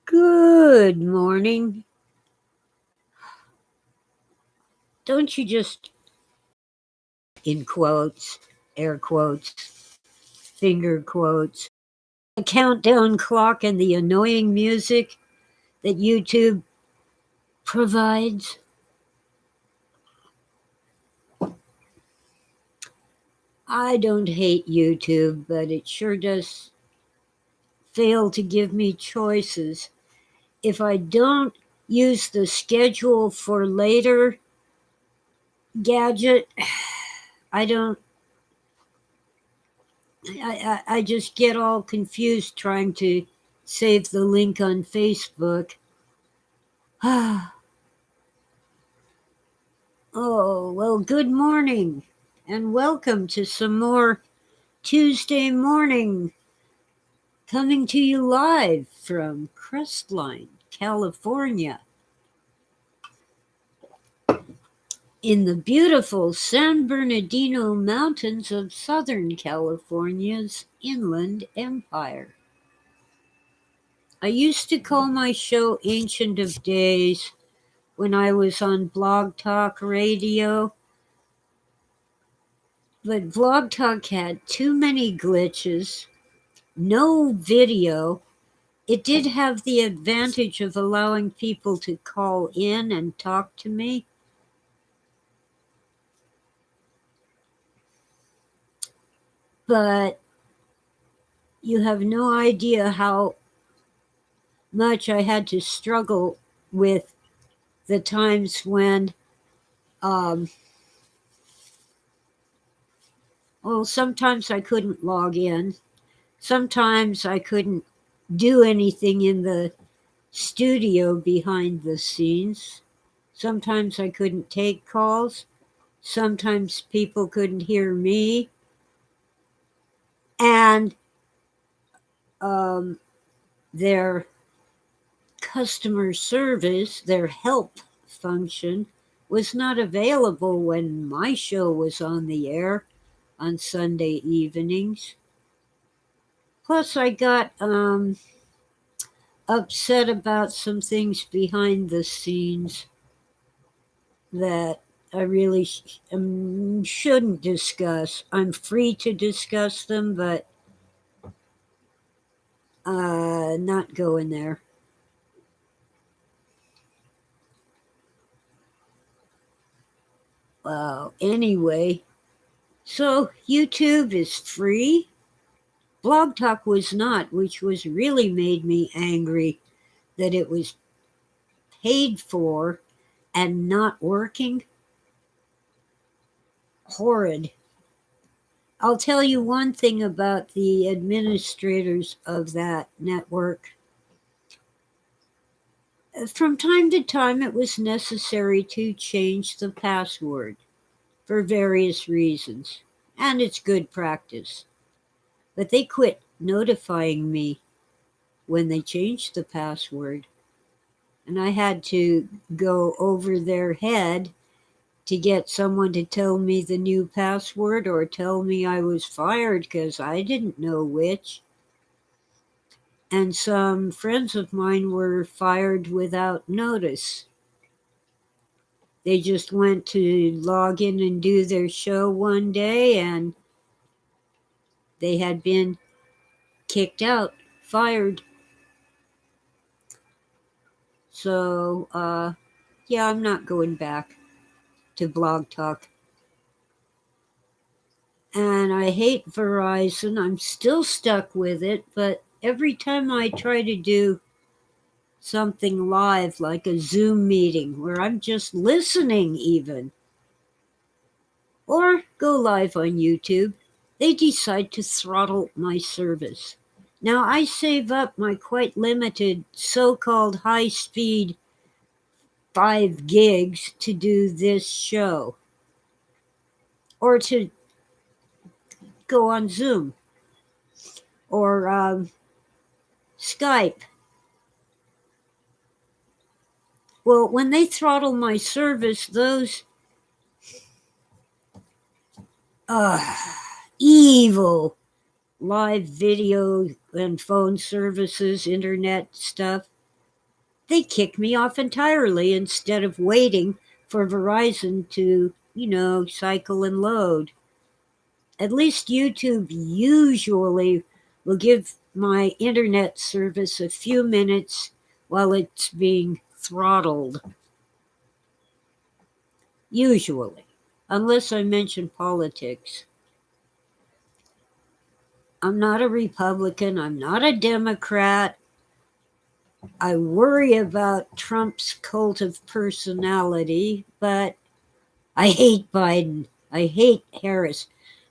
Good morning. Don't you just, in quotes, air quotes, finger quotes, a countdown clock and the annoying music that YouTube provides? I don't hate YouTube, but it sure does fail to give me choices. If I don't use the schedule for later gadget, I don't I just get all confused trying to save the link on Facebook. Oh, well, good morning and welcome to some more Tuesday morning coming to you live from Crestline, California, in the beautiful San Bernardino Mountains of Southern California's Inland Empire. I used to call my show Ancient of Days when I was on Blog Talk Radio, but Blog Talk had too many glitches, no video. It did have the advantage of allowing people to call in and talk to me, but you have no idea how much I had to struggle with the times when, um, sometimes I couldn't log in. Sometimes I couldn't do anything in the studio behind the scenes. Sometimes I couldn't take calls. Sometimes people couldn't hear me. And their customer service, their help function, was not available when my show was on the air on Sunday evenings. Plus, I got upset about some things behind the scenes that I really shouldn't discuss. I'm free to discuss them, but not going there. Well, anyway, so YouTube is free. Blog Talk was not, which was really made me angry that it was paid for and not working. Horrid. I'll tell you one thing about the administrators of that network. From time to time, it was necessary to change the password for various reasons, and it's good practice. But they quit notifying me when they changed the password, and I had to go over their head to get someone to tell me the new password or tell me I was fired because I didn't know which. And some friends of mine were fired without notice. They just went to log in and do their show one day and they had been kicked out, fired. So, yeah, I'm not going back to Blog Talk. And I hate Verizon. I'm still stuck with it, but every time I try to do something live, like a Zoom meeting where I'm just listening, even, or go live on YouTube, they decide to throttle my service. Now, I save up my quite limited so called high speed 5 gigs to do this show or to go on Zoom or Skype. Well, when they throttle my service, those evil live video and phone services, internet stuff, They kick me off entirely instead of waiting for Verizon to, cycle and load. At least YouTube usually will give my internet service a few minutes while it's being throttled. Usually, unless I mention politics. I'm not a Republican. I'm not a Democrat. I worry about Trump's cult of personality, but I hate Biden. I hate Harris.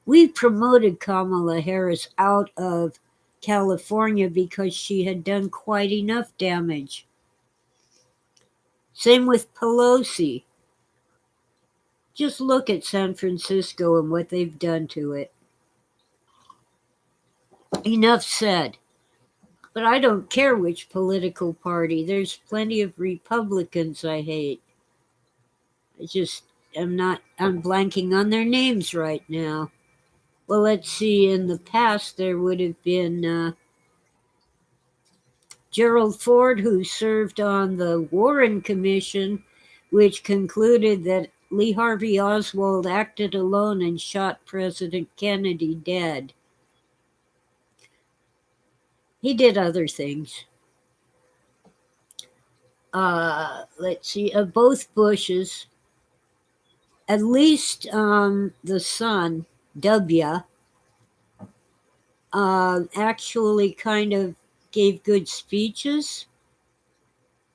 We promoted Kamala Harris out of California because she had done quite enough damage. Same with Pelosi. Just look at San Francisco and what they've done to it. Enough said. But I don't care which political party. There's plenty of Republicans I hate. I'm blanking on their names right now. Well, let's see. In the past, there would have been Gerald Ford, who served on the Warren Commission, which concluded that Lee Harvey Oswald acted alone and shot President Kennedy dead. He did other things. Let's see. Both Bushes, at least the son, W, actually kind of gave good speeches.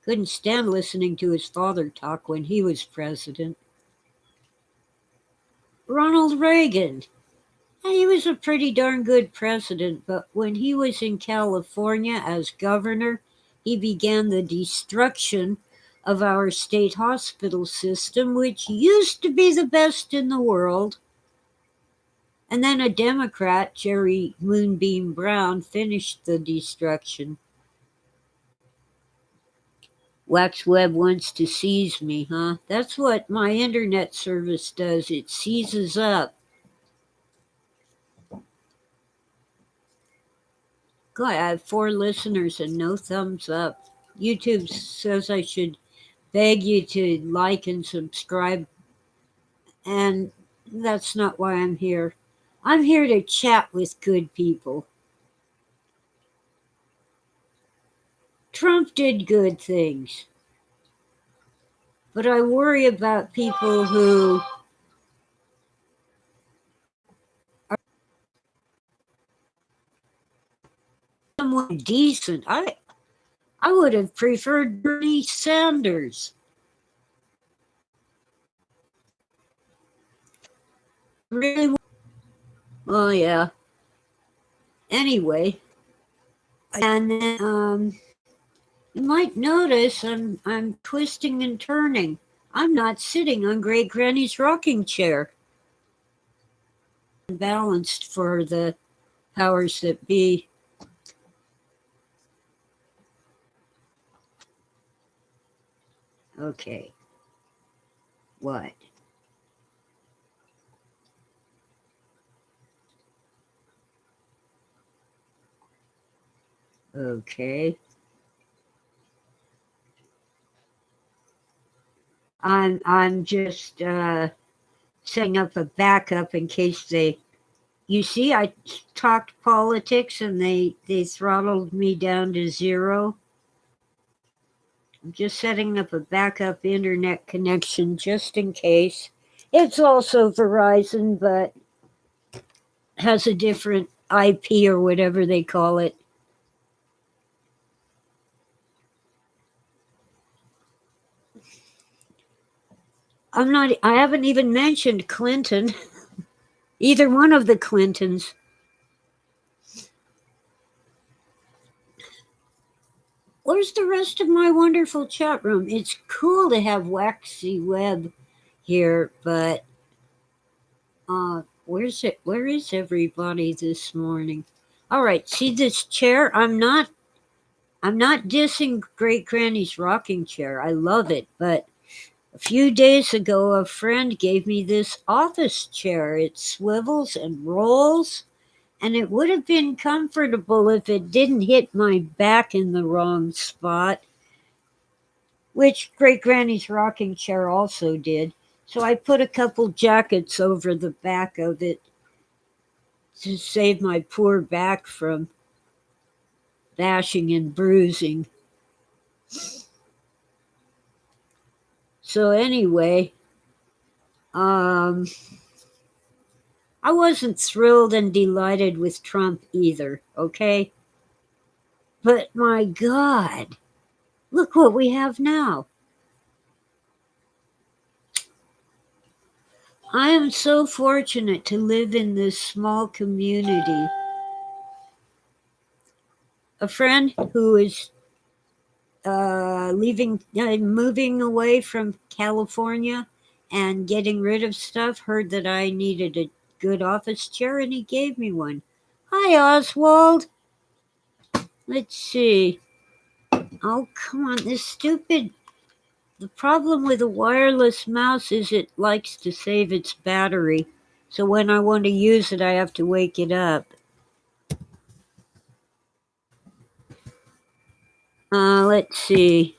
Couldn't stand listening to his father talk when he was president. Ronald Reagan. He was a pretty darn good president, but when he was in California as governor, he began the destruction of our state hospital system, which used to be the best in the world. And then a Democrat, Jerry Moonbeam Brown, finished the destruction. WaxWeb wants to seize me, huh? That's what my internet service does. It seizes up. God, I have 4 listeners and no thumbs up. YouTube says I should beg you to like and subscribe, and that's not why I'm here. I'm here to chat with good people. Trump did good things, but I worry about people who are somewhat decent. I would have preferred Bernie Sanders. Really? Oh yeah. Anyway, and then you might notice I'm twisting and turning. I'm not sitting on Great Granny's rocking chair. Balanced for the powers that be. Okay. What? Okay. I'm just setting up a backup in case they. You see, I talked politics and they throttled me down to 0. I'm just setting up a backup internet connection just in case. It's also Verizon, but has a different IP or whatever they call it. I haven't even mentioned Clinton. Either one of the Clintons. Where's the rest of my wonderful chat room? It's cool to have Waxy Web here, but where is everybody this morning? All right, see this chair? I'm not dissing Great Granny's rocking chair. I love it, but a few days ago a friend gave me this office chair. It swivels and rolls, and it would have been comfortable if it didn't hit my back in the wrong spot. which Great Granny's rocking chair also did. So I put a couple jackets over the back of it to save my poor back from bashing and bruising. So anyway, I wasn't thrilled and delighted with Trump either, okay? But my God, look what we have now. I am so fortunate to live in this small community. A friend who is moving away from California and getting rid of stuff, heard that I needed a good office chair and he gave me one. Hi, Oswald. Let's see. Oh, come on. The problem with a wireless mouse is it likes to save its battery. So when I want to use it, I have to wake it up. Let's see.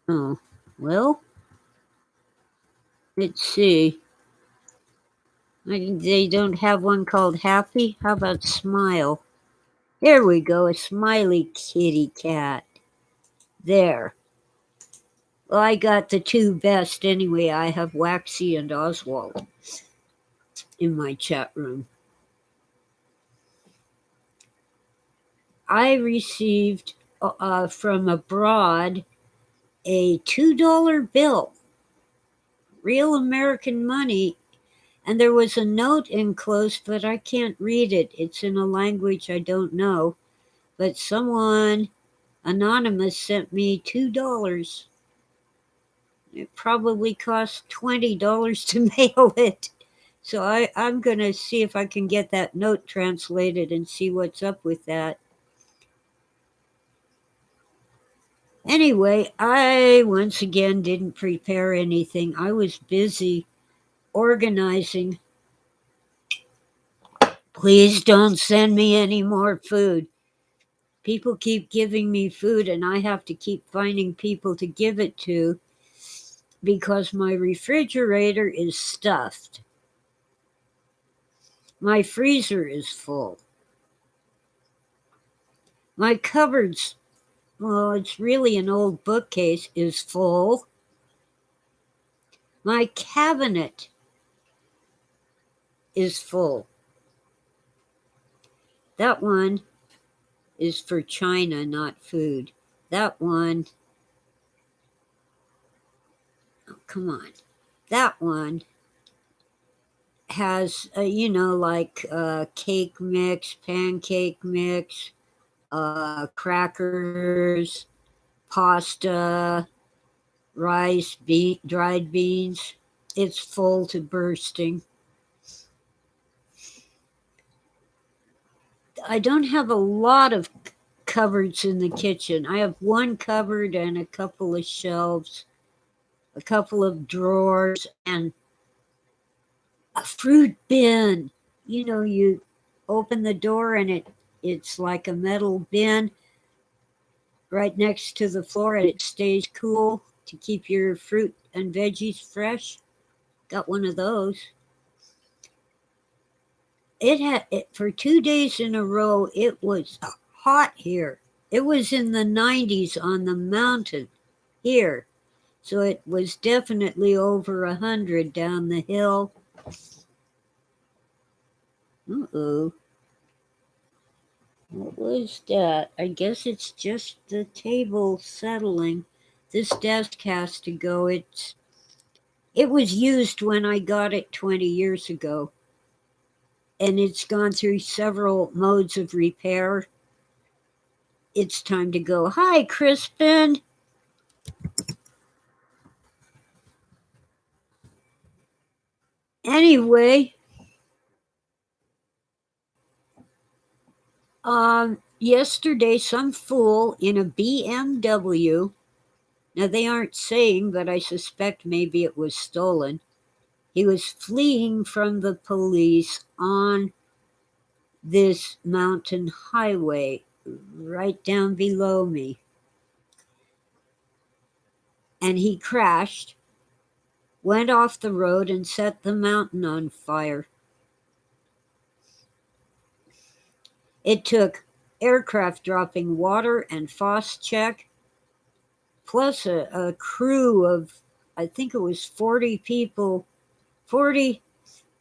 Oh, well, let's see. They don't have one called Happy? How about Smile? There we go, a smiley kitty cat. There. Well, I got the two best anyway. I have Waxy and Oswald in my chat room. I received from abroad a $2 bill, real American money, and there was a note enclosed, but I can't read it. It's in a language I don't know. But someone anonymous sent me $2. It probably cost $20 to mail it. So I'm going to see if I can get that note translated and see what's up with that. Anyway, I once again didn't prepare anything. I was busy organizing. Please don't send me any more food. People keep giving me food and I have to keep finding people to give it to because my refrigerator is stuffed. My freezer is full. My cupboards, well, it's really an old bookcase, is full. My cabinet is full. That one is for China, not food. That one, oh, come on. That one has, like cake mix, pancake mix, crackers, pasta, rice, dried beans. It's full to bursting. I don't have a lot of cupboards in the kitchen. I have one cupboard and a couple of shelves, a couple of drawers, and a fruit bin. You open the door and it's like a metal bin right next to the floor and it stays cool to keep your fruit and veggies fresh. Got one of those. For 2 days in a row, it was hot here. It was in the 90s on the mountain here. So it was definitely over 100 down the hill. Uh-oh. What was that? I guess it's just the table settling. This desk has to go. It was used when I got it 20 years ago. And it's gone through several modes of repair. It's time to go. Hi, Crispin. Anyway, yesterday some fool in a BMW, now they aren't saying, but I suspect maybe it was stolen. He was fleeing from the police on this mountain highway right down below me. and he crashed, went off the road, and set the mountain on fire. It took aircraft dropping water and Phos-Chek, plus a crew of, I think it was 40 people, 40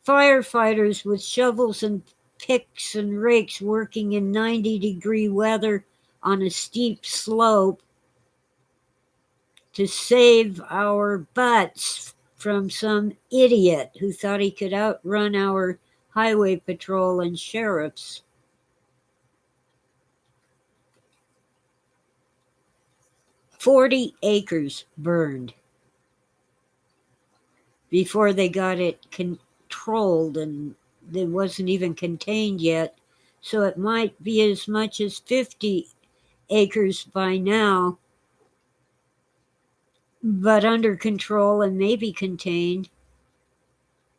firefighters with shovels and picks and rakes working in 90-degree weather on a steep slope to save our butts from some idiot who thought he could outrun our highway patrol and sheriffs. "40 acres burned before they got it controlled, and it wasn't even contained yet. So it might be as much as 50 acres by now, but under control and maybe contained.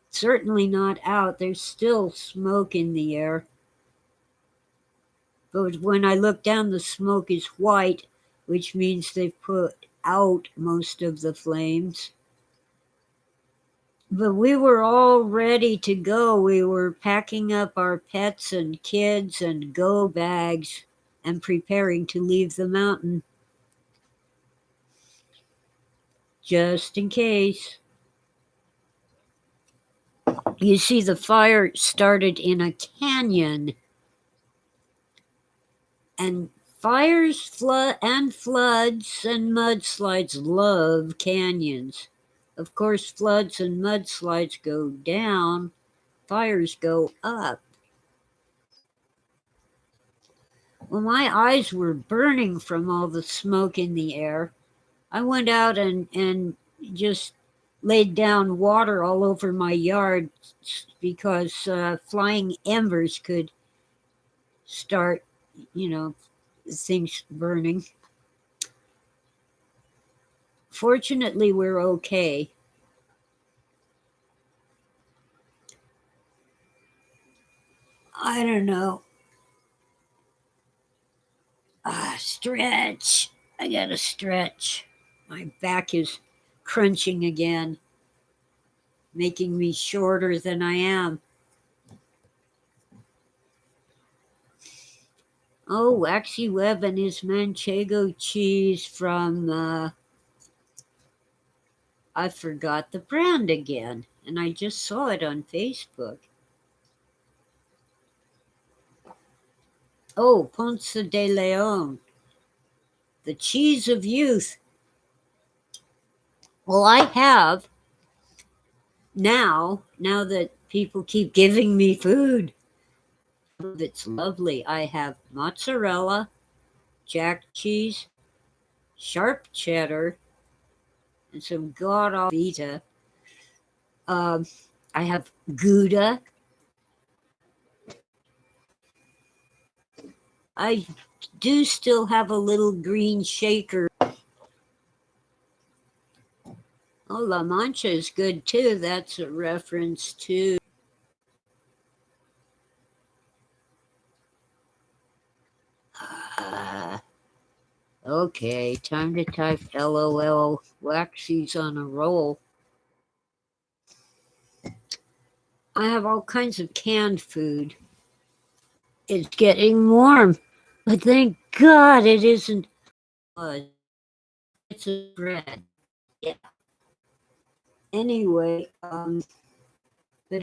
Certainly not out. There's still smoke in the air. But when I look down, the smoke is white, which means they've put out most of the flames. But we were all ready to go. We were packing up our pets and kids and go bags and preparing to leave the mountain, just in case. You see, the fire started in a canyon, and fires, floods and mudslides love canyons. Of course, floods and mudslides go down, fires go up. Well, my eyes were burning from all the smoke in the air. I went out and just laid down water all over my yard because flying embers could start, things burning. Fortunately, we're okay. I don't know. Stretch. I gotta stretch. My back is crunching again, making me shorter than I am. Oh, Waxy Web and his Manchego cheese from, I forgot the brand again, and I just saw it on Facebook. Oh, Ponce de Leon, the cheese of youth. Well, I have now that people keep giving me food. It's lovely. I have mozzarella, jack cheese, sharp cheddar, and some god-awful Vita. I have Gouda. I do still have a little green shaker. Oh, La Mancha is good too. That's a reference to. Okay, time to type LOL. Waxy's on a roll. I have all kinds of canned food. It's getting warm, but thank God it isn't. It's a bread. Yeah. Anyway,